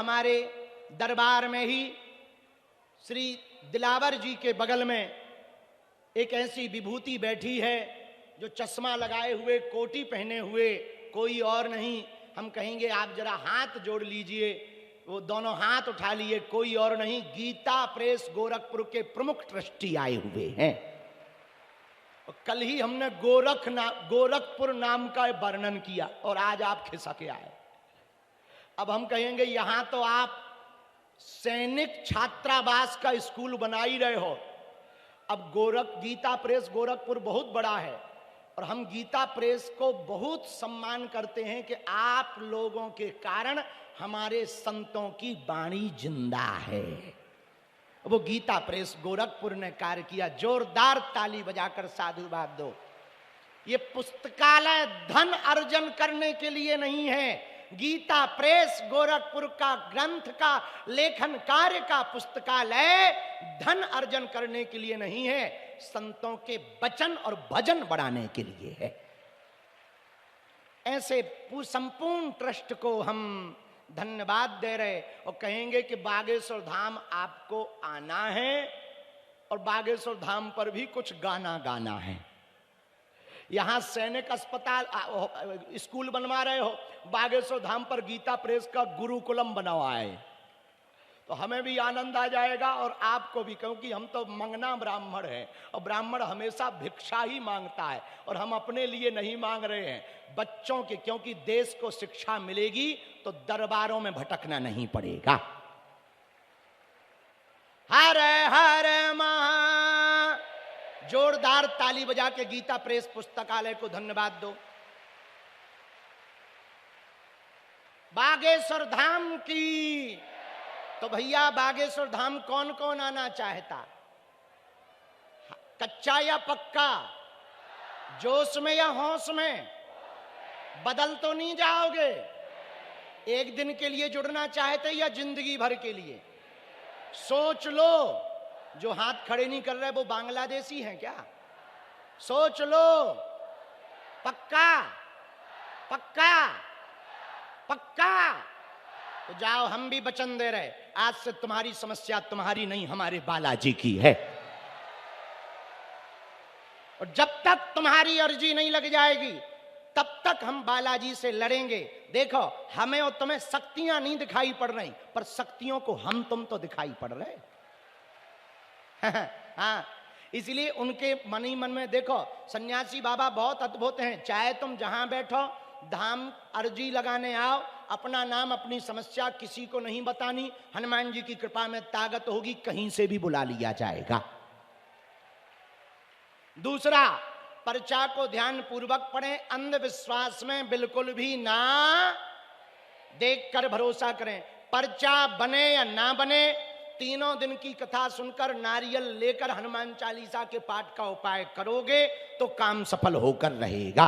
हमारे दरबार में ही श्री दिलावर जी के बगल में एक ऐसी विभूति बैठी है जो चश्मा लगाए हुए, कोटी पहने हुए, कोई और नहीं। हम कहेंगे आप जरा हाथ जोड़ लीजिए, वो दोनों हाथ उठा लिए, कोई और नहीं, गीता प्रेस गोरखपुर के प्रमुख ट्रस्टी आए हुए हैं। और कल ही हमने गोरखपुर नाम का वर्णन किया और आज आप खिसके आए। अब हम कहेंगे यहां तो आप सैनिक छात्रावास का स्कूल बना ही रहे हो। अब गीता प्रेस गोरखपुर बहुत बड़ा है और हम गीता प्रेस को बहुत सम्मान करते हैं कि आप लोगों के कारण हमारे संतों की वाणी जिंदा है। वो गीता प्रेस गोरखपुर ने कार्य किया। जोरदार ताली बजाकर साधुवाद दो। ये पुस्तकालय धन अर्जन करने के लिए नहीं है। गीता प्रेस गोरखपुर का ग्रंथ का लेखन कार्य का पुस्तकालय धन अर्जन करने के लिए नहीं है, संतों के वचन और भजन बढ़ाने के लिए है। ऐसे संपूर्ण ट्रस्ट को हम धन्यवाद दे रहे और कहेंगे कि बागेश्वर धाम आपको आना है और बागेश्वर धाम पर भी कुछ गाना गाना है। यहां सैनिक अस्पताल स्कूल बनवा रहे हो, बागेश्वर धाम पर गीता प्रेस का गुरुकुलम बना हुआ है, तो हमें भी आनंद आ जाएगा और आपको भी, क्योंकि हम तो मंगना ब्राह्मण हैं और ब्राह्मण हमेशा भिक्षा ही मांगता है और हम अपने लिए नहीं मांग रहे हैं, बच्चों के, क्योंकि देश को शिक्षा मिलेगी तो दरबारों में भटकना नहीं पड़ेगा। हर हर महा, जोरदार ताली बजा के गीता प्रेस पुस्तकालय को धन्यवाद दो। बागेश्वर धाम की, तो भैया बागेश्वर धाम कौन कौन आना चाहता? कच्चा या पक्का? जोश में या होश में? बदल तो नहीं जाओगे? एक दिन के लिए जुड़ना चाहते या जिंदगी भर के लिए? सोच लो। जो हाथ खड़े नहीं कर रहे वो बांग्लादेशी हैं क्या? सोच लो। पक्का? पक्का? पक्का? तो जाओ, हम भी वचन दे रहे, आज से तुम्हारी समस्या तुम्हारी नहीं, हमारे बालाजी की है। और जब तक तुम्हारी अर्जी नहीं लग जाएगी तब तक हम बालाजी से लड़ेंगे। देखो, हमें और तुम्हें शक्तियां नहीं दिखाई पड़ रही, पर शक्तियों को हम तुम तो दिखाई पड़ रहे। हाँ, इसलिए उनके मन ही मन में देखो, सन्यासी बाबा बहुत अद्भुत हैं। चाहे तुम जहां बैठो धाम अर्जी लगाने आओ, अपना नाम अपनी समस्या किसी को नहीं बतानी, हनुमान जी की कृपा में ताकत होगी, कहीं से भी बुला लिया जाएगा। दूसरा, पर्चा को ध्यान पूर्वक पढ़ें, अंधविश्वास में बिल्कुल भी ना देखकर भरोसा करें। पर्चा बने या ना बने, तीनों दिन की कथा सुनकर नारियल लेकर हनुमान चालीसा के पाठ का उपाय करोगे तो काम सफल होकर रहेगा।